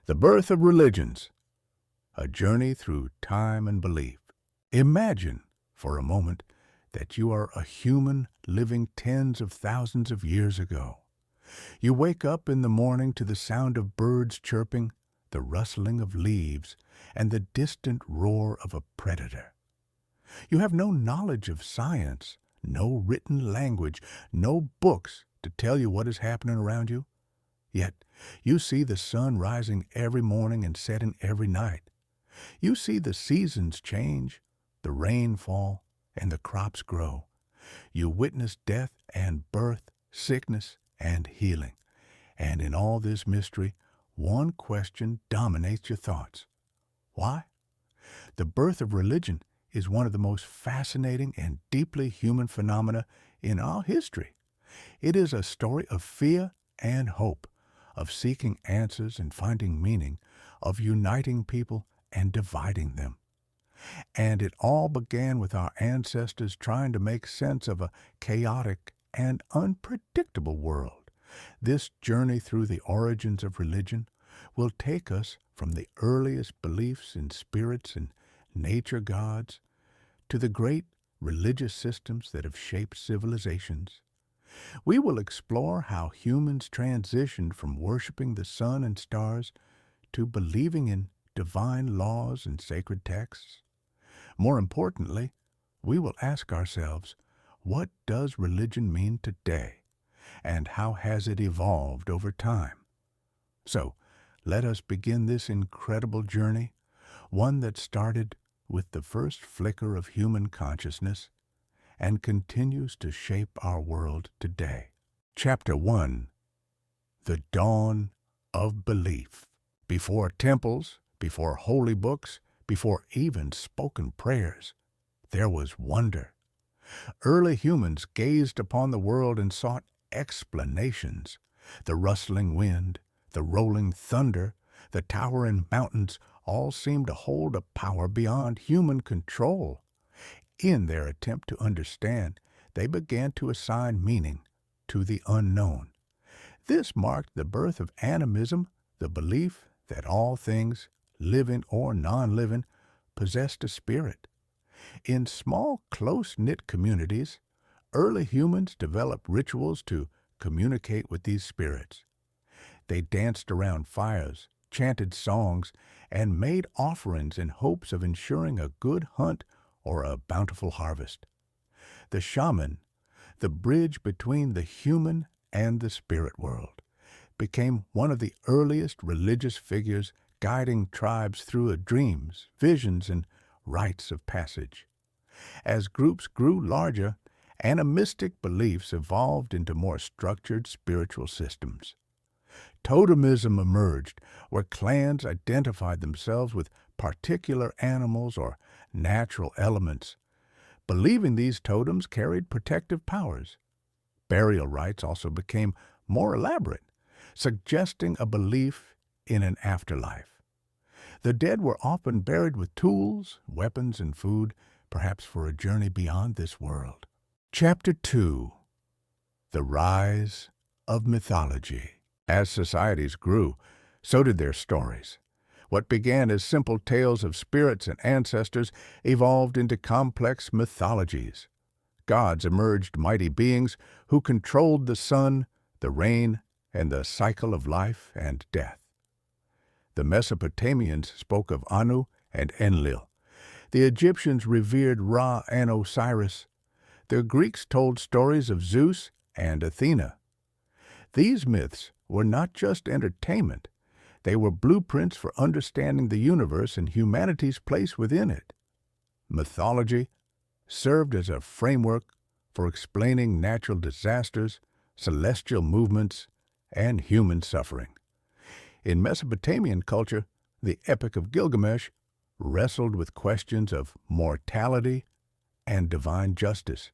The Birth of Religions, a journey through time and belief. Imagine, for a moment, that you are a human living tens of thousands of years ago. You wake up in the morning to the sound of birds chirping, the rustling of leaves, and the distant roar of a predator. You have no knowledge of science, no written language, no books to tell you what is happening around you. Yet, you see the sun rising every morning and setting every night. You see the seasons change, the rain fall, and the crops grow. You witness death and birth, sickness and healing. And in all this mystery, one question dominates your thoughts. Why? The birth of religion is one of the most fascinating and deeply human phenomena in our history. It is a story of fear and hope, of seeking answers and finding meaning, of uniting people and dividing them. And it all began with our ancestors trying to make sense of a chaotic and unpredictable world. This journey through the origins of religion will take us from the earliest beliefs in spirits and nature gods to the great religious systems that have shaped civilizations. We will explore how humans transitioned from worshiping the sun and stars to believing in divine laws and sacred texts. More importantly, we will ask ourselves, what does religion mean today, and how has it evolved over time? So, let us begin this incredible journey, one that started with the first flicker of human consciousness and continues to shape our world today. Chapter 1. The Dawn of Belief. Before temples, before holy books, before even spoken prayers, there was wonder. Early humans gazed upon the world and sought explanations. The rustling wind, the rolling thunder, the towering mountains all seemed to hold a power beyond human control. In their attempt to understand, they began to assign meaning to the unknown. This marked the birth of animism, the belief that all things, living or non-living, possessed a spirit. In small, close-knit communities, early humans developed rituals to communicate with these spirits. They danced around fires, chanted songs, and made offerings in hopes of ensuring a good hunt or a bountiful harvest. The shaman, the bridge between the human and the spirit world, became one of the earliest religious figures guiding tribes through dreams, visions, and rites of passage. As groups grew larger, animistic beliefs evolved into more structured spiritual systems. Totemism emerged, where clans identified themselves with particular animals or natural elements, believing these totems carried protective powers. Burial rites also became more elaborate, suggesting a belief in an afterlife. The dead were often buried with tools, weapons, and food, perhaps for a journey beyond this world. Chapter 2. The Rise of Mythology. As societies grew, so did their stories. What began as simple tales of spirits and ancestors evolved into complex mythologies. Gods emerged, mighty beings who controlled the sun, the rain, and the cycle of life and death. The Mesopotamians spoke of Anu and Enlil. The Egyptians revered Ra and Osiris. The Greeks told stories of Zeus and Athena. These myths were not just entertainment. They were blueprints for understanding the universe and humanity's place within it. Mythology served as a framework for explaining natural disasters, celestial movements, and human suffering. In Mesopotamian culture, the Epic of Gilgamesh wrestled with questions of mortality and divine justice.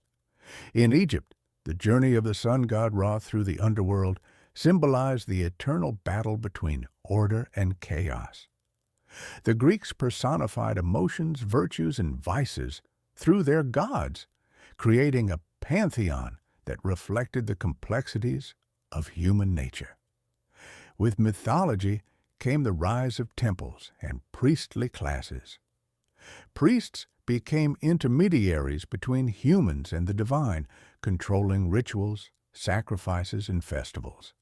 In Egypt, the journey of the sun god Ra through the underworld symbolized the eternal battle between order and chaos. The Greeks personified emotions, virtues, and vices through their gods, creating a pantheon that reflected the complexities of human nature. With mythology came the rise of temples and priestly classes. Priests became intermediaries between humans and the divine, controlling rituals, sacrifices, and festivals.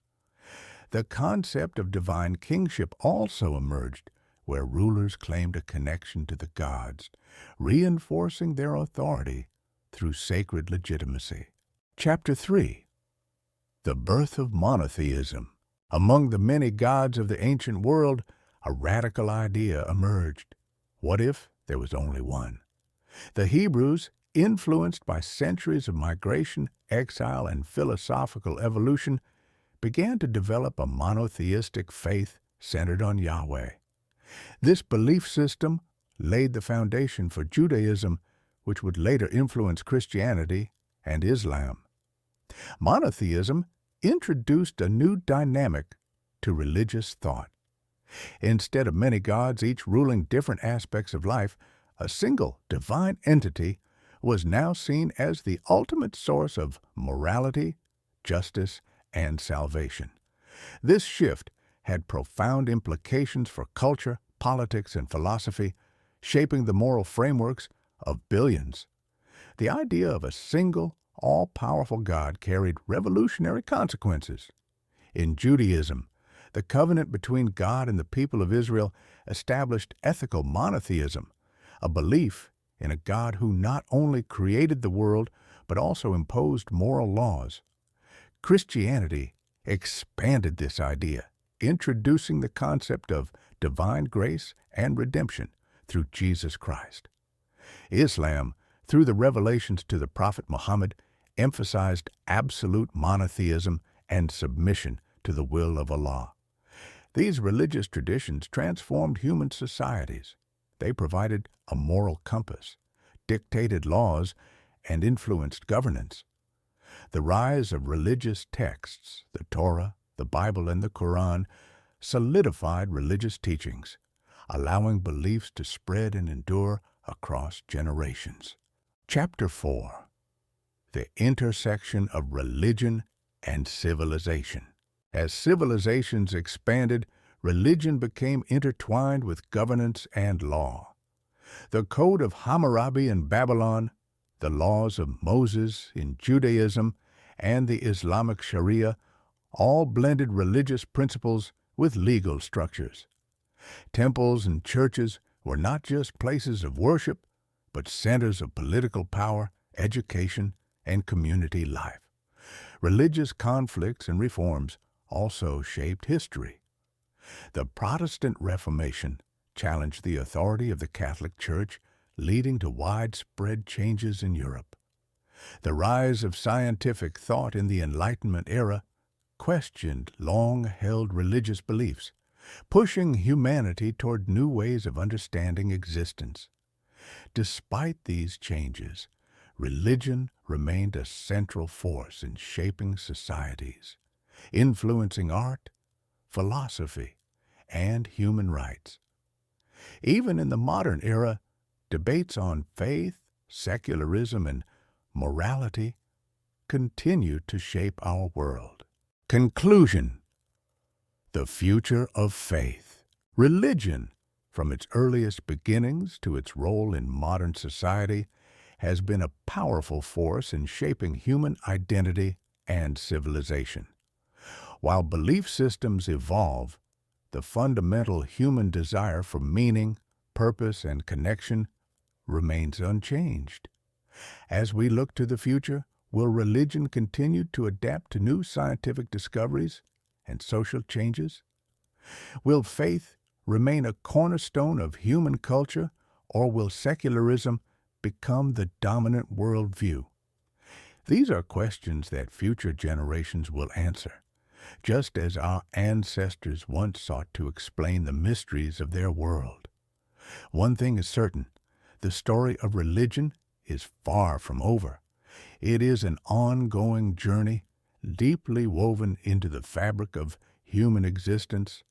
The concept of divine kingship also emerged, where rulers claimed a connection to the gods, reinforcing their authority through sacred legitimacy. Chapter 3. The Birth of Monotheism. Among the many gods of the ancient world, a radical idea emerged. What if there was only one? The Hebrews, influenced by centuries of migration, exile, and philosophical evolution, began to develop a monotheistic faith centered on Yahweh. This belief system laid the foundation for Judaism, which would later influence Christianity and Islam. Monotheism introduced a new dynamic to religious thought. Instead of many gods, each ruling different aspects of life, a single divine entity was now seen as the ultimate source of morality, justice, and salvation. This shift had profound implications for culture, politics, and philosophy, shaping the moral frameworks of billions. The idea of a single, all-powerful God carried revolutionary consequences. In Judaism, the covenant between God and the people of Israel established ethical monotheism, a belief in a God who not only created the world but also imposed moral laws. Christianity expanded this idea, introducing the concept of divine grace and redemption through Jesus Christ. Islam, through the revelations to the Prophet Muhammad, emphasized absolute monotheism and submission to the will of Allah. These religious traditions transformed human societies. They provided a moral compass, dictated laws, and influenced governance. The rise of religious texts, the Torah, the Bible, and the Quran, solidified religious teachings, allowing beliefs to spread and endure across generations. Chapter 4. The Intersection of Religion and Civilization. As civilizations expanded, religion became intertwined with governance and law. The Code of Hammurabi in Babylon, the laws of Moses in Judaism, and the Islamic Sharia all blended religious principles with legal structures. Temples and churches were not just places of worship, but centers of political power, education, and community life. Religious conflicts and reforms also shaped history. The Protestant Reformation challenged the authority of the Catholic Church, leading to widespread changes in Europe. The rise of scientific thought in the Enlightenment era questioned long-held religious beliefs, pushing humanity toward new ways of understanding existence. Despite these changes, religion remained a central force in shaping societies, influencing art, philosophy, and human rights. Even in the modern era, debates on faith, secularism, and morality continue to shape our world. Conclusion. The future of faith. Religion, from its earliest beginnings to its role in modern society, has been a powerful force in shaping human identity and civilization. While belief systems evolve, the fundamental human desire for meaning, purpose, and connection remains unchanged. As we look to the future, will religion continue to adapt to new scientific discoveries and social changes? Will faith remain a cornerstone of human culture, or will secularism become the dominant worldview? These are questions that future generations will answer, just as our ancestors once sought to explain the mysteries of their world. One thing is certain, the story of religion is far from over. It is an ongoing journey, deeply woven into the fabric of human existence,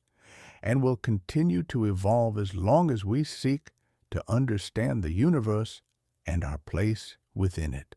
and will continue to evolve as long as we seek to understand the universe and our place within it.